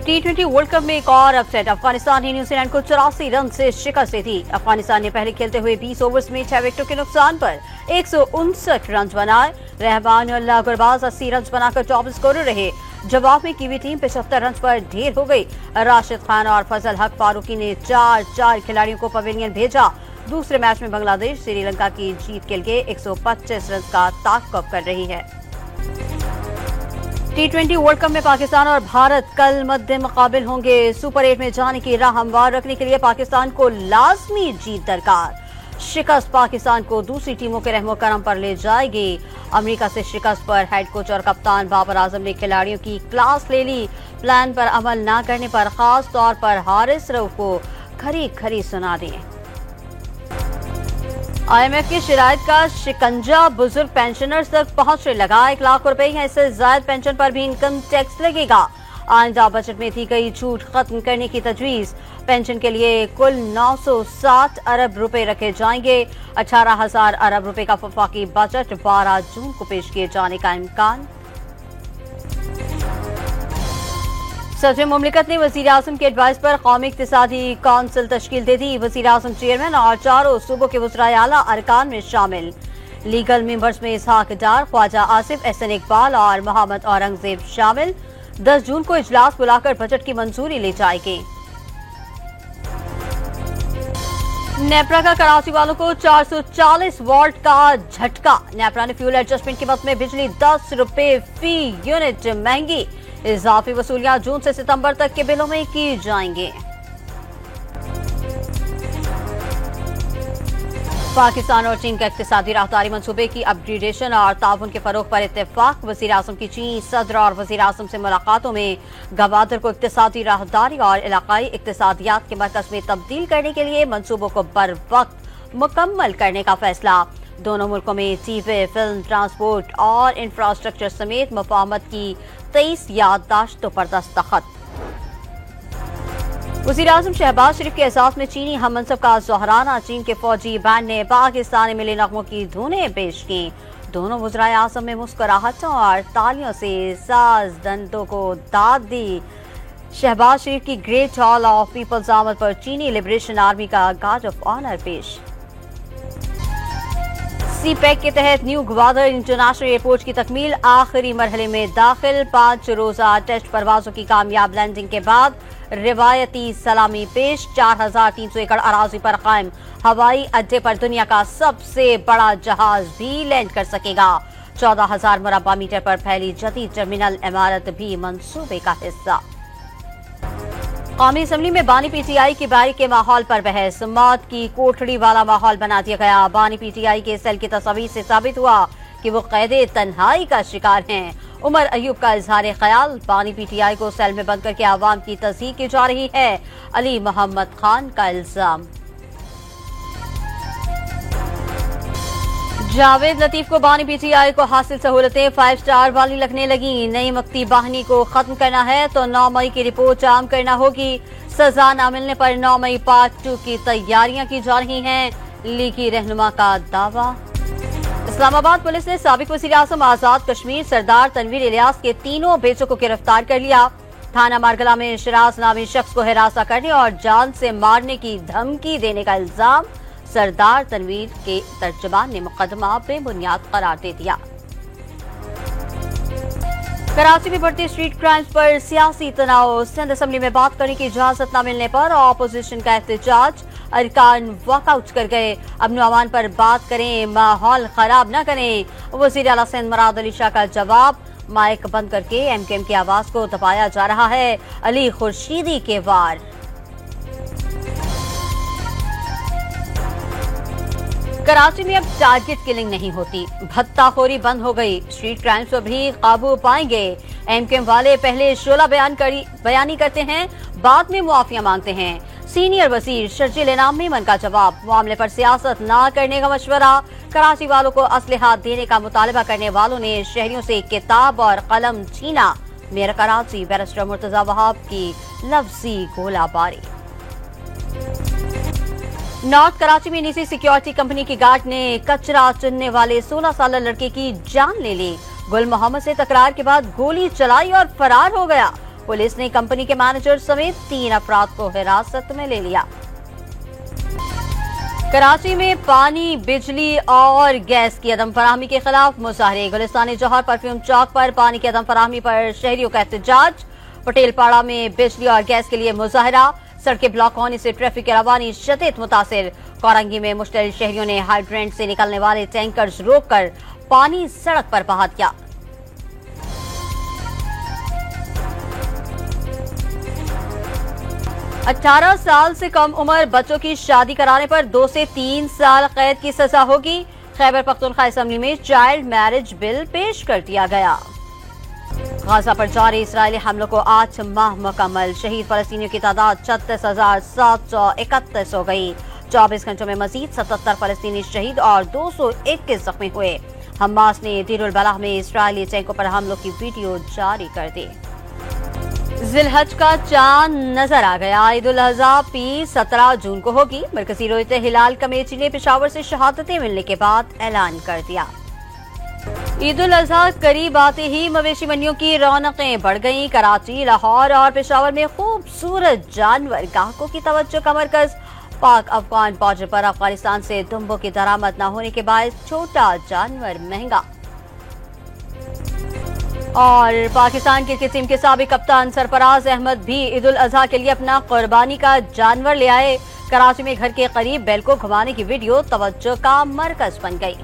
T20 world cup में एक और अपसेट। अफगानिस्तान ने न्यूजीलैंड को 84 रन से शिकस्त दी। अफगानिस्तान ने पहले खेलते हुए 20 ओवर्स में 6 विकेटों के नुकसान पर 159 रन बनाए। रहमानुल्लाह गुरबाज 80 रन बनाकर टॉप स्कोरर रहे। जवाब में कीवी टीम 75 रन पर ढेर हो गई। राशिद खान और फजल हक फारूकी ने 4 खिलाड़ियों को पवेलियन भेजा। दूसरे मैच में बांग्लादेश श्रीलंका की जीत के लिए 125 रन का ताक़ुब कर रही है। T20 वर्ल्ड कप में पाकिस्तान और भारत कल मद्दे मुकाबिल होंगे। सुपर 8 में जाने की राह हमवार रखने के लिए पाकिस्तान को लाजमी जीत दरकार। शिकस्त पाकिस्तान को दूसरी टीमों के रहमो करम पर ले जाएगी। अमेरिका से शिकस्त पर हेड कोच और कप्तान बाबर आजम ने खिलाड़ियों की क्लास ले ली। प्लान पर अमल न करने पर खास तौर पर हारिस रऊफ को खरी सुना दी। IMF की शिरायत का शिकंजा बुजुर्ग पेंशनर्स तक पहुंचने लगा। 1 लाख रुपए या इससे ज्यादा पेंशन पर भी इनकम टैक्स लगेगा। आइंदा बजट में दी गई छूट खत्म करने की तजवीज। पेंशन के लिए कुल 960 अरब रुपए रखे जाएंगे। 18,000 अरब रुपए का वफाकी बजट 12 जून को पेश किए जाने का इम्कान। सदर मुमलिकत ने वजीर आजम के एडवाइस पर कौमी इक्तिसादी काउंसिल तश्कील दे दी। वजीर आजम चेयरमैन और 4 सूबों के वज़राए आला अरकान में शामिल। लीगल मेंबर्स में इसहाक डार, ख्वाजा आसिफ, एहसन इकबाल और मोहम्मद औरंगजेब शामिल। 10 जून को इजलास बुलाकर बजट की मंजूरी ले जाएगी। नेपरा का कराची वालों को 440 वॉल्ट का झटका। नेपरा ने फ्यूल एडजस्टमेंट की मद में बिजली 10 रुपए फी यूनिट महंगी। इजाफी वसूलियां जून से सितंबर तक के बिलों में की जाएंगे। पाकिस्तान और चीन का इक्तिसादी राहदारी मंसूबे की अपग्रेडेशन और ताउन के फरोग पर इत्तेफाक। वजीर आजम की चीनी सदर और वजीर आजम से मुलाकातों में गवादर को इक्तिसादी राहदारी और इलाकाई इक्तिसादियात के मरकज में तब्दील करने के लिए मंसूबों को बर वक्त मुकम्मल करने का फैसला। दोनों मुल्कों में टीवी, फिल्म, ट्रांसपोर्ट और इंफ्रास्ट्रक्चर समेत मुफाहमत की 23 याददाश्तों पर दस्तखत। वज़ीर आज़म शहबाज शरीफ के एजाज़ में चीनी हम मनसब का जोहराना। चीन के फौजी बैंड ने पाकिस्तानी मिली नगमों की धुनें पेश की। दोनों वज़राए आज़म में मुस्कुराहटों और तालियों से साज़दंदों को दाद दी। शहबाज शरीफ की ग्रेट हॉल ऑफ पीपल्स आमद पर चीनी लिबरेशन आर्मी का गार्ड ऑफ ऑनर पेश। CPEC के तहत न्यू ग्वादर इंटरनेशनल एयरपोर्ट की तकमील आखिरी मरहले में दाखिल। 5 रोजा टेस्ट परवाजों की कामयाब लैंडिंग के बाद रिवायती सलामी पेश। 4,300 एकड़ अराजी पर कायम हवाई अड्डे पर दुनिया का सबसे बड़ा जहाज भी लैंड कर सकेगा। 14,000 मुरब्बा मीटर पर फैली जदीद टर्मिनल इमारत भी मंसूबे का हिस्सा। कौमी असम्बली में बानी PTI की बारी के माहौल पर बहस। मौत की कोठड़ी वाला माहौल बना दिया गया। बानी PTI के सेल की तस्वीर से साबित हुआ कि वो कैदे तन्हाई का शिकार हैं। उमर अयूब का इजहार ख्याल। बानी PTI को सेल में बंद करके आवाम की तज़हीक की जा रही है। अली मोहम्मद खान का इल्जाम। जावेद लतीफ को बानी PTI को हासिल सहूलतें 5 स्टार वाली लगने लगी। नई मक्ती बाहिनी को खत्म करना है तो 9 मई की रिपोर्ट आम करना होगी। सजा न मिलने पर 9 मई पार्ट 2 की तैयारियां की जा रही हैं। लीगी रहनुमा का दावा। इस्लामाबाद पुलिस ने साबिक वज़ीर आज़म आजाद कश्मीर सरदार तनवीर इलियास के 3 बेटों को गिरफ्तार कर लिया। थाना मारगला में शराज नामी शख्स को हिरासत करने और जान से मारने की धमकी देने का इल्जाम। सरदार तनवीर के तर्जुमान ने मुकदमा बेबुनियाद करार दे दिया। कराची में बढ़ती स्ट्रीट क्राइम्स पर सियासी तनाव। सिंध असेंबली में बात करने की इजाजत न मिलने पर ऑपोजिशन का एहतजाज। अरकान वॉकआउट कर गए। अमन अमान पर बात करें, माहौल खराब न करें। वज़ीर आला सिंध मुराद अली शाह का जवाब। माइक बंद करके MKM की आवाज को दबाया जा रहा है। अली खुर्शीदी के वार। कराची में अब टारगेट किलिंग नहीं होती। भत्ताखोरी बंद हो गई। स्ट्रीट क्राइम्स पर भी काबू पाएंगे। MKM वाले पहले शोला बयानी करते हैं, बाद में मुआफिया मांगते हैं। सीनियर वजीर शर्जील इनाम मेमन का जवाब। मामले पर सियासत न करने का मशवरा। कराची वालों को असलहा देने का मुतालबा करने वालों ने शहरियों से किताब और कलम छीना। मेयर कराची बैरिस्टर मुर्तजा वहाब की लफ्जी गोलाबारी। नॉर्थ कराची में निजी सिक्योरिटी कंपनी की गार्ड ने कचरा चुनने वाले 16 साल लड़के की जान ले ली। गुल मोहम्मद से तकरार के बाद गोली चलाई और फरार हो गया। पुलिस ने कंपनी के मैनेजर समेत 3 अफराद को हिरासत में ले लिया। कराची में पानी, बिजली और गैस की अदम फराहमी के खिलाफ मुजाहरे। गुलिस्तान जौहर परफ्यूम चौक पर पानी की अदम फराहमी पर शहरियों का एहतजाज। पटेलपाड़ा में बिजली और गैस के लिए मुजाहरा। सड़कें ब्लॉक होने से ट्रैफिक की रवानी शदीद मुतासिर। कोरंगी में मुश्तल शहरियों ने हाइड्रेंट से निकलने वाले टैंकर्स रोककर पानी सड़क पर बहा दिया। अठारह साल से कम उम्र बच्चों की शादी कराने पर 2 से 3 साल कैद की सजा होगी। खैबर पख्तूनख्वा असेंबली में चाइल्ड मैरिज बिल पेश कर दिया गया। गाजा पर जारी इस्राएली हमलों को 8 माह मुकम्मल। शहीद फलस्तीनियों की तादाद 36,731 हो गई। 24 घंटों में मजीद 77 फलस्तीनी शहीद और 221 जख्मी हुए। हमास ने दीरुल बलाह में इस्राएली टैंकों पर हमलों की वीडियो जारी कर दी। जिलहज का चांद नजर आ गया। ईद उल अजहा पीर 17 जून को होगी। मरकजी रोयते हिलाल कमेटी ने पेशावर से शहादतें मिलने के बाद ऐलान कर दिया। ईद उल अजहा करीब आते ही मवेशी मंडियों की रौनकें बढ़ गईं। कराची, लाहौर और पेशावर में खूबसूरत जानवर ग्राहकों की तवज्जो का मरकज। पाक अफगान बॉर्डर पर अफगानिस्तान से दुम्बों की दरामद न होने के बाद छोटा जानवर महंगा। और पाकिस्तान क्रिकेट टीम के साबिक कप्तान सरफराज अहमद भी ईद उल अजहा के लिए अपना कुर्बानी का जानवर ले आए। कराची में घर के करीब बैल को घुमाने की वीडियो तवज्जो का मरकज बन गई।